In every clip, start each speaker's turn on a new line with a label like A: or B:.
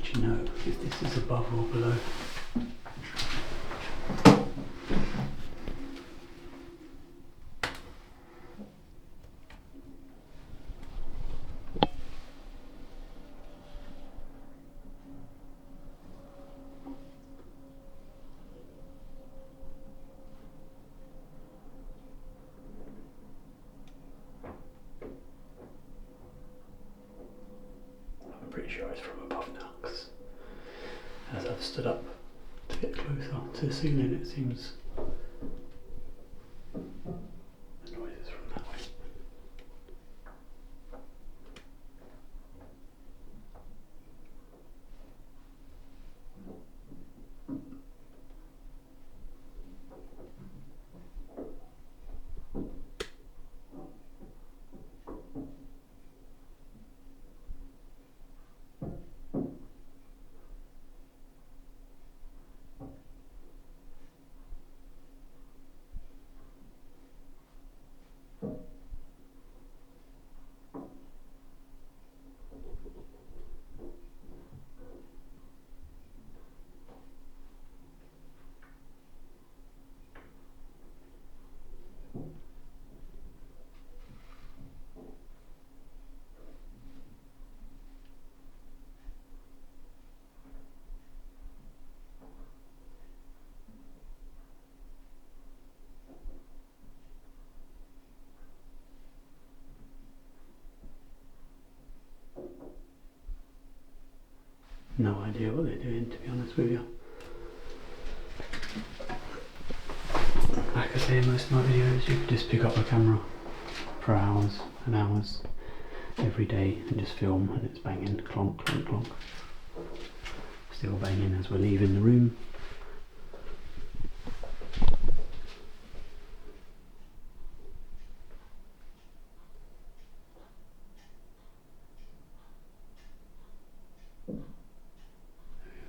A: actually know if this is above or below. I'm pretty sure it's from above now, because as I've stood up to get closer to the ceiling, it seems the noise is from that way. No idea what they're doing, to be honest with you. Like I say in most of my videos, you could just pick up a camera for hours and hours every day and just film, and it's banging, clonk, clonk, clonk. Still banging as we're leaving the room.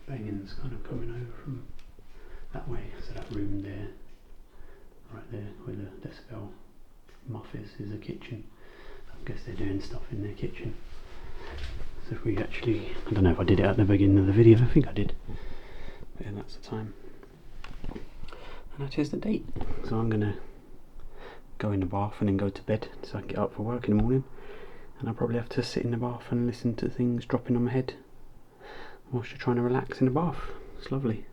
A: Banging's kind of coming over from that way, so that room there, right there where the decibel muff is the kitchen. I guess they're doing stuff in their kitchen. So if we actually, I don't know if I did it at the beginning of the video, I think I did. But yeah, that's the time. And that is the date. So I'm going to go in the bath and then go to bed so I can get up for work in the morning. And I'll probably have to sit in the bath and listen to things dropping on my head whilst you're trying to relax in the bath. It's lovely.